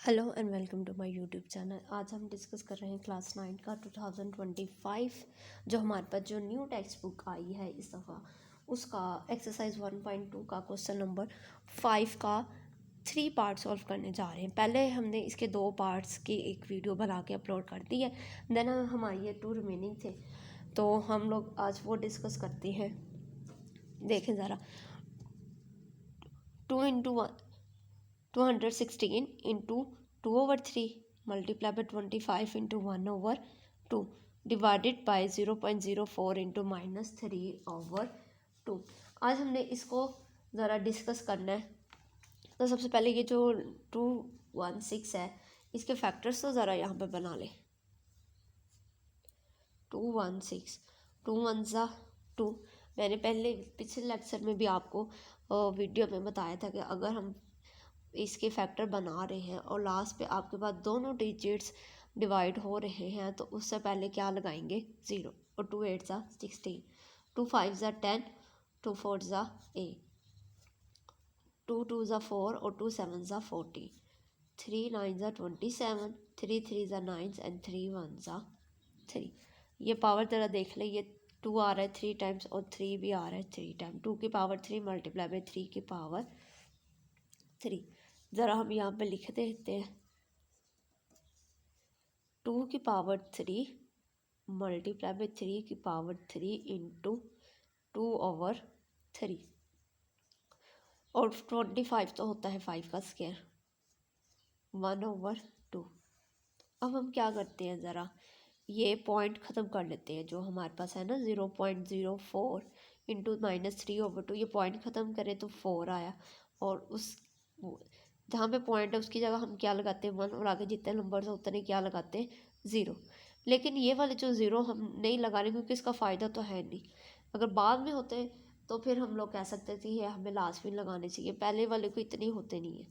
Hello and welcome to my YouTube channel. आज हम discuss कर रहे हैं क्लास 9 का 2025 जो हमारे पास जो न्यू टेक्स्ट बुक आई है इस दफ़ा उसका एक्सरसाइज 1.2 का क्वेश्चन नंबर 5 का 3 पार्ट सॉल्व करने जा रहे हैं। पहले हमने इसके 2 पार्ट्स की एक वीडियो बना के अपलोड कर दी है, देन हमारे ये 2 रिमेनिंग थे, तो हम लोग आज वो डिस्कस करते हैं। देखें ज़रा, 216 into 2/3 multiply by 25 into 1/2 divided by 0.04 into -3/2। आज हमने इसको ज़रा डिस्कस करना है। तो सबसे पहले ये जो 216 है इसके फैक्टर्स तो ज़रा यहाँ पे बना लें। 216 2 1 2। मैंने पहले पिछले लेक्चर में भी आपको वीडियो में बताया था कि अगर हम इसके फैक्टर बना रहे हैं और लास्ट पे आपके पास दोनों डिजिट्स डिवाइड हो रहे हैं तो उससे पहले क्या लगाएंगे? 0। और 2 8 16, 2 5 10, 2 4 8, 2 2 4 और 2 7 14, 3 9 27, 3 3 9 एंड 3 1 3। ये पावर ज़रा देख ले, ये 2 आ रहा है 3 टाइम्स और 3 भी आ रहा है 3 टाइम। 2 की पावर 3 मल्टीप्लाई बाय 3 की पावर 3। ज़रा हम यहाँ पे लिख देते हैं 2 की पावर 3 मल्टीप्लाई बाय 3 की पावर 3 इंटू 2/3 और 25 तो होता है 5 का स्क्वायर 1/2। अब हम क्या करते हैं, ज़रा ये पॉइंट ख़त्म कर लेते हैं जो हमारे पास है ना 0.04 इंटू -3/2। ये पॉइंट ख़त्म करें तो 4 आया और उस जहाँ पे पॉइंट है उसकी जगह हम क्या लगाते हैं 1 और आगे जितने नंबर्स हैं उतने क्या लगाते हैं 0। लेकिन ये वाले जो 0 हम नहीं लगा रहे क्योंकि इसका फ़ायदा तो है नहीं। अगर बाद में होते तो फिर हम लोग कह सकते थे ये हमें लास्ट में लगाने चाहिए, पहले वाले को इतने होते नहीं है।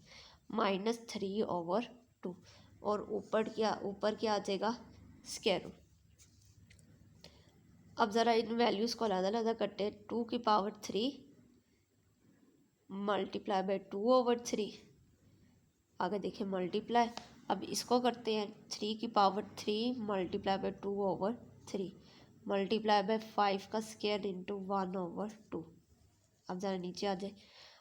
-3/2 और ऊपर क्या आ जाएगा स्क्वायर। अब ज़रा इन वैल्यूज़ को अलग करते हैं। 2 की पावर 3 मल्टीप्लाई बाय 2/3, आगे देखें मल्टीप्लाई। अब इसको करते हैं 3 की power 3 multiply by 2/3 multiply by 5 का स्क्वायर इंटू 1/2। अब ज़रा नीचे आ जाए।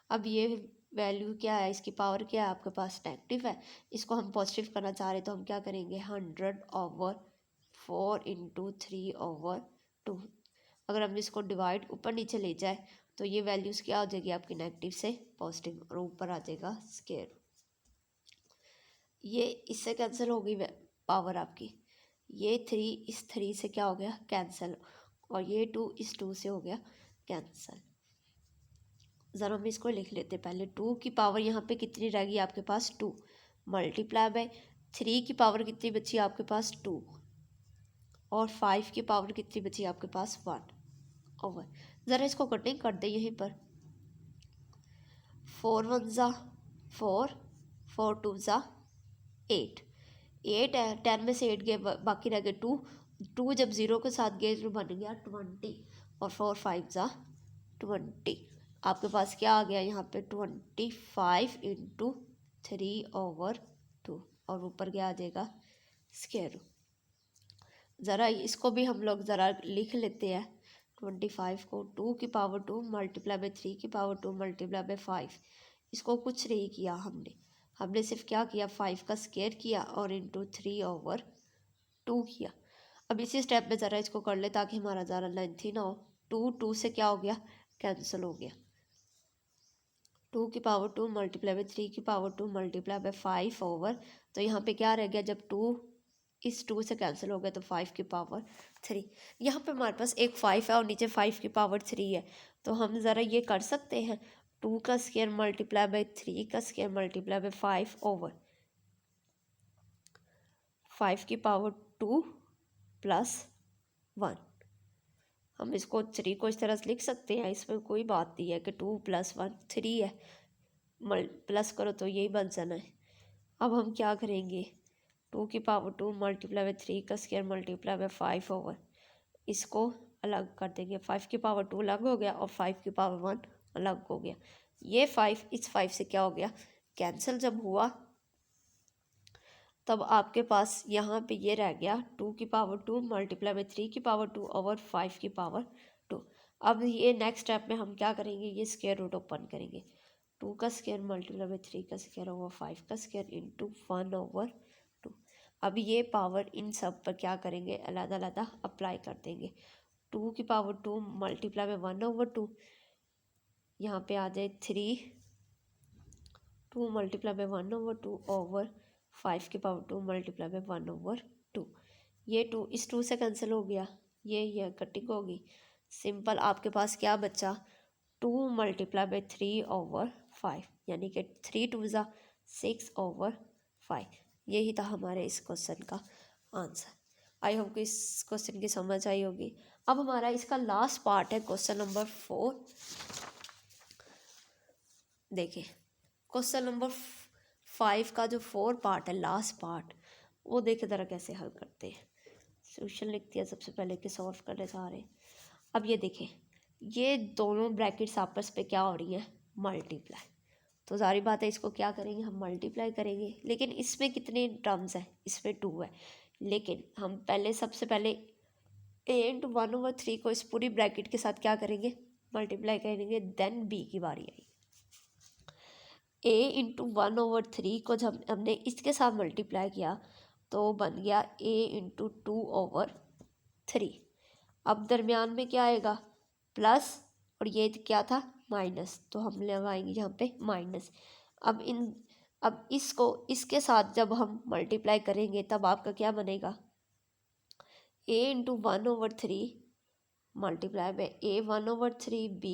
अब ये वैल्यू क्या है, इसकी पावर क्या है आपके पास नेगेटिव है, इसको हम पॉजिटिव करना चाह रहे तो हम क्या करेंगे 100/4 इंटू 3/2। अगर हम इसको डिवाइड ऊपर नीचे ले जाए तो ये वैल्यूज़ क्या हो जाएगी आपकी नेगेटिव से पॉजिटिव और ऊपर आ जाएगा स्क्वायर। ये इससे कैंसिल हो गई पावर आपकी, ये 3 इस 3 से क्या हो गया कैंसिल और ये 2 इस 2 से हो गया कैंसिल। ज़रा हम इसको लिख लेते हैं पहले। 2 की पावर यहाँ पे कितनी रहेगी आपके पास 2 मल्टीप्लाई बाय 3 की पावर कितनी बची आपके पास 2 और 5 की पावर कितनी बची आपके पास 1/। ज़रा इसको कटिंग कर दे यहीं पर। 4 1 4, 4 2 8, 8 है 10 में से 8 गए बाकी रह गए 2, 2 जब 0 के साथ गए तो बन गया 20 और 4 5 20। आपके पास क्या आ गया यहाँ पे 25 इंटू 3/2 और ऊपर क्या आ जाएगा स्क्वायर। ज़रा इसको भी हम लोग ज़रा लिख लेते हैं। 25 को 2 की पावर 2 मल्टीप्लाई बाय 3 की पावर 2 मल्टीप्लाई बाय 5। इसको कुछ नहीं किया हमने सिर्फ क्या किया 5 का स्क्वायर किया और इंटू 3/2 किया। अब इसी स्टेप में ज़रा इसको कर ले ताकि हमारा ज़रा लेंथी ना हो। 2 2 से क्या हो गया कैंसिल हो गया। 2 की पावर 2 मल्टीप्लाई बाय 3 की पावर 2 मल्टीप्लाई बाय 5 तो यहाँ पे क्या रह गया, जब 2 इस 2 से कैंसिल हो गया तो 5 की पावर 3। यहाँ पे हमारे पास एक 5 है और नीचे 5 की पावर 3 है, तो हम ज़रा ये कर सकते हैं 2 का स्क्वायर मल्टीप्लाई बाय 3 का स्क्वायर मल्टीप्लाई बाय 5 की पावर 2 प्लस 1। हम इसको 3 को इस तरह से लिख सकते हैं, इसमें कोई बात नहीं है कि 2 + 1 3 है, प्लस करो तो यही बन जाना है। अब हम क्या करेंगे 2 की पावर 2 मल्टीप्लाई बाय 3 का स्क्वायर मल्टीप्लाई बाय 5 इसको अलग कर देंगे। 5 की पावर 2 अलग हो गया और 5 की पावर 1 अलग हो गया। ये 5 इस 5 से क्या हो गया कैंसिल जब हुआ तब आपके पास यहाँ पे ये रह गया 2 मल्टीप्लाई बाई 3 ओवर 5 अब ये नेक्स्ट स्टेप में हम क्या करेंगे, ये स्क्वायर रूट ओपन करेंगे। 2 का स्क्वायर मल्टीप्लाई बाई 3 का स्क्वायर ओवर 5 का स्क्वायर इंटू 1/2। अब ये पावर इन सब पर क्या करेंगे, अलग अलग अप्लाई कर देंगे। 2 मल्टीप्लाई बाई 1/2, यहाँ पे आ जाए 3, 2 multiply by 1/2 over 5 multiply by 1/2। ये 2 इस 2 से कैंसिल हो गया, ये कटिंग होगी। सिंपल आपके पास क्या बचा, 2 मल्टीप्लाई बाई 3/5, यानी कि 3 2 ज़ा 6/5। यही था हमारे इस क्वेश्चन का आंसर। आई होप कि इस क्वेश्चन की समझ आई होगी। अब हमारा इसका लास्ट पार्ट है क्वेश्चन नंबर 4। देखिए क्वेश्चन नंबर 5 का जो 4 पार्ट है, लास्ट पार्ट, वो देखे ज़रा कैसे हल करते हैं। सोल्यूशन लिखते हैं सबसे पहले कि सॉल्व करने जा रहे हैं। अब ये देखें, ये दोनों ब्रैकेट्स आपस पे क्या हो रही हैं, मल्टीप्लाई। तो सारी बात है, इसको क्या करेंगे, हम मल्टीप्लाई करेंगे। लेकिन इसमें कितने टर्म्स हैं, इसमें 2 है। लेकिन हम पहले सबसे पहले a इंटू 1/3 को इस पूरी ब्रैकेट के साथ क्या करेंगे, मल्टीप्लाई करेंगे। देन b की बारी आई। a इंटू 1/3 को जब हमने इसके साथ मल्टीप्लाई किया तो बन गया a इंटू 2/3। अब दरमियान में क्या आएगा, प्लस, और ये क्या था, माइनस, तो हम लगाएंगे यहाँ पे माइनस। अब इसको इसके साथ जब हम मल्टीप्लाई करेंगे तब आपका क्या बनेगा, a into 1/3 multiply by a 1/3 b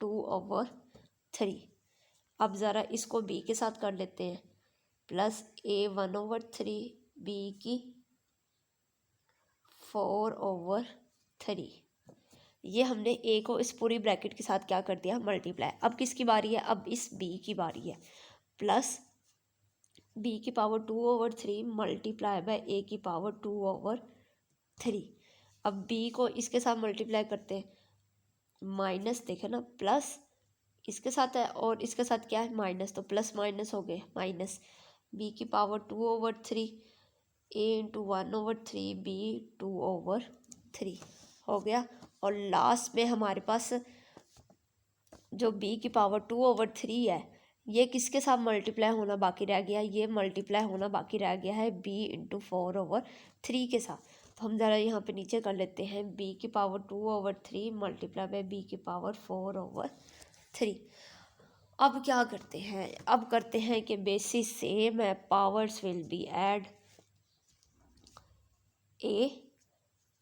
2/3। अब ज़रा इसको b के साथ कर लेते हैं, प्लस a 1/3 b की 4/3। ये हमने a को इस पूरी ब्रैकेट के साथ क्या कर दिया, मल्टीप्लाई। अब किसकी बारी है, अब इस b की बारी है। प्लस b की पावर 2/3 मल्टीप्लाई बाय a की पावर 2/3। अब b को इसके साथ मल्टीप्लाई करते हैं, माइनस, देखे ना, प्लस इसके साथ है और इसके साथ क्या है, माइनस, तो प्लस माइनस हो गए माइनस। b की पावर 2/3 a इंटू 1/3 b 2/3 हो गया। और लास्ट में हमारे पास जो b की पावर 2/3 है, ये किसके साथ मल्टीप्लाई होना बाकी रह गया, ये मल्टीप्लाई होना बाकी रह गया है b इंटू 4/3 के साथ। तो हम ज़रा यहाँ पे नीचे कर लेते हैं, b की पावर 2/3 मल्टीप्लाई बाई b की पावर 4/3। अब क्या करते हैं, अब करते हैं कि बेसिस सेम है, powers will be add. a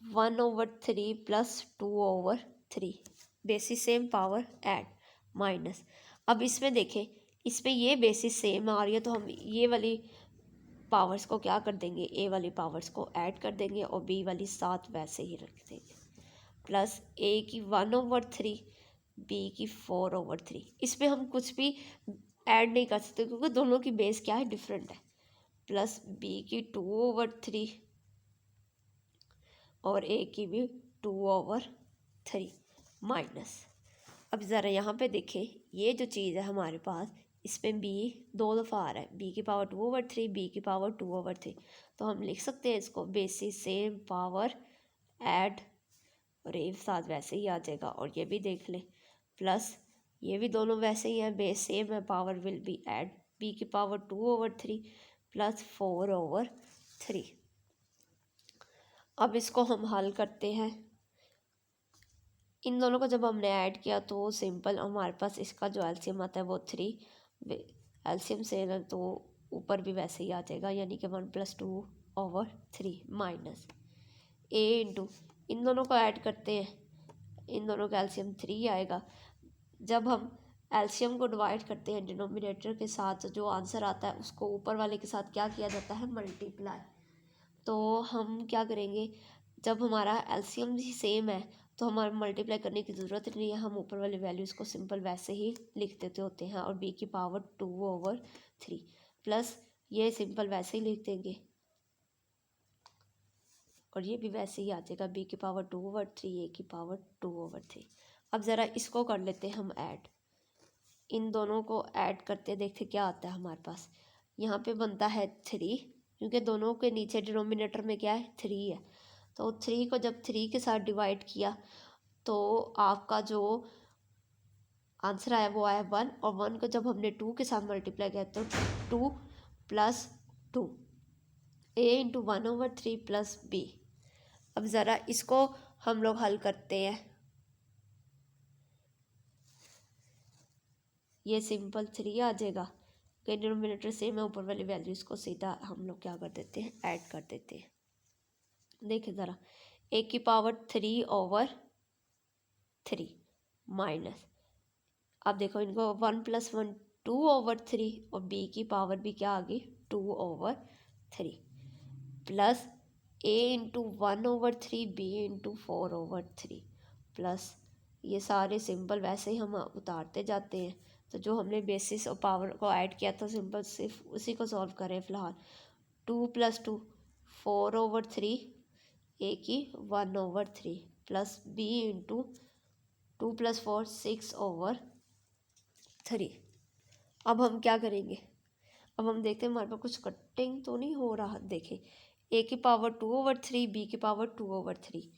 1/3 plus 2/3, basis same, power add, minus. अब इसमें देखें, इसमें ये बेसिस सेम आ रही है, तो हम ये वाली पावर्स को क्या कर देंगे, a वाली पावर्स को ऐड कर देंगे और b वाली साथ वैसे ही रख देंगे। प्लस a की 1/3 b की 4/3। इसमें हम कुछ भी ऐड नहीं कर सकते क्योंकि दोनों की बेस क्या है, डिफरेंट है। प्लस b की 2/3 और a की भी 2/3 माइनस। अब ज़रा यहाँ पे देखें, ये जो चीज़ है हमारे पास, इसमें b 2 दफ़ा आ रहा है, b की पावर 2/3 b की पावर 2/3। तो हम लिख सकते हैं इसको बेसिस सेम, पावर ऐड, और ये साथ वैसे ही आ जाएगा। और ये भी देख लें, प्लस ये भी दोनों वैसे ही हैं, बेस सेम है, power will be add, b की पावर 2/3 प्लस 4/3। अब इसको हम हल करते हैं। इन दोनों को जब हमने ऐड किया तो सिंपल हमारे पास इसका जो एलसीएम आता है वो 3, एलसीएम से ना तो ऊपर भी वैसे ही आ जाएगा, यानी कि 1 + 2/3 माइनस a इंटू, इन दोनों को ऐड करते हैं, इन दोनों का एलसीएम 3 आएगा। जब हम एलसीएम को डिवाइड करते हैं डिनोमिनेटर के साथ, जो आंसर आता है उसको ऊपर वाले के साथ क्या किया जाता है, मल्टीप्लाई। तो हम क्या करेंगे, जब हमारा एलसीएम ही सेम है तो हमारे मल्टीप्लाई करने की ज़रूरत नहीं है, हम ऊपर वाले वैल्यूज़ को सिंपल वैसे ही लिख देते होते हैं। और b की पावर 2/3 प्लस ये सिंपल वैसे ही लिख देंगे और ये भी वैसे ही आ जाएगा, b की पावर 2/3 a की पावर 2/3। अब ज़रा इसको कर लेते हैं हम ऐड, इन दोनों को ऐड करते देखते क्या आता है हमारे पास। यहाँ पे बनता है 3, क्योंकि दोनों के नीचे डिनोमिनेटर में क्या है 3 है। तो 3 को जब 3 के साथ डिवाइड किया तो आपका जो आंसर आया वो आया 1, और 1 को जब हमने 2 के साथ मल्टीप्लाई किया तो 2 + 2 a × 1/3 + b। अब ज़रा इसको हम लोग हल करते हैं। ये सिंपल 3 आ जाएगा, कि डिनोमिनेटर सेम है, ऊपर वाली वैल्यूज़ को सीधा हम लोग क्या कर देते हैं, ऐड कर देते हैं। देखिए ज़रा, a⁴ माइनस, अब देखो इनको 1 + 1 2/3, और b की पावर भी क्या आ गई 2/3, प्लस a × 1/3 b × 4/3, प्लस ये सारे सिंबल वैसे ही हम उतारते जाते हैं। तो जो हमने बेसिस और पावर को ऐड किया था सिंपल, सिर्फ उसी को सॉल्व करें फ़िलहाल। 2 + 2 4/3, a की 1/3, प्लस b × 2 + 4 6/3। अब हम क्या करेंगे, अब हम देखते हैं हमारे पास कुछ कटिंग तो नहीं हो रहा। देखें, a⁴ 2/3 b⁴ 2/3,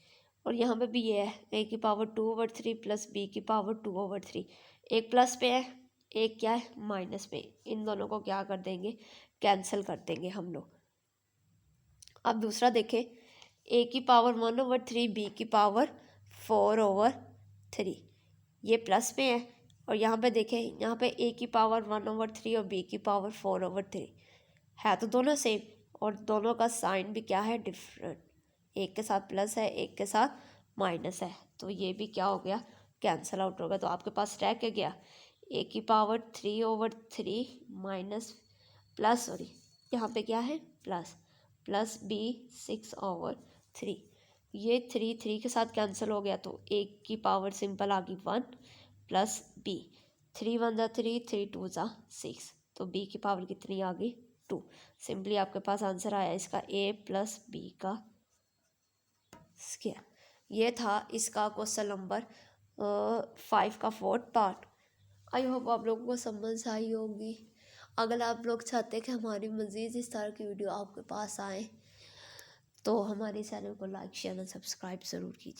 और यहाँ पे भी ये है a⁴ 2/3 + b⁴ 2/3। एक प्लस पे है, एक क्या है माइनस पे। इन दोनों को क्या कर देंगे, कैंसिल कर देंगे हम लोग। अब दूसरा देखें, a⁴ 1/3 b⁴ 4/3, ये प्लस पे है, और यहाँ पे देखें, यहाँ पे a⁴ 1/3 और b⁴ 4/3 है, तो दोनों सेम, और दोनों का साइन भी क्या है डिफरेंट, एक के साथ प्लस है, एक के साथ माइनस है। तो ये भी क्या हो गया, कैंसिल आउट होगा। तो आपके पास रह क्या गया, a⁴ 3/3 माइनस प्लस, सॉरी यहाँ पे क्या है प्लस b 6/3। ये 3 के साथ कैंसिल हो गया, तो एक की पावर सिंपल आ गई 1 प्लस b, 3 × 1 = 3, 3 × 2 = 6, तो b की पावर कितनी आ गई 2। सिंपली आपके पास आंसर आया इसका a + b का स्क्वायर। ये था इसका क्वेश्चन नंबर 5 का 4th पार्ट। आई होप आप लोगों को समझ आई होगी। अगर आप लोग चाहते हैं कि हमारी मज़ीद इस तरह की वीडियो आपके पास आए तो हमारे चैनल को लाइक शेयर और सब्सक्राइब ज़रूर कीजिए।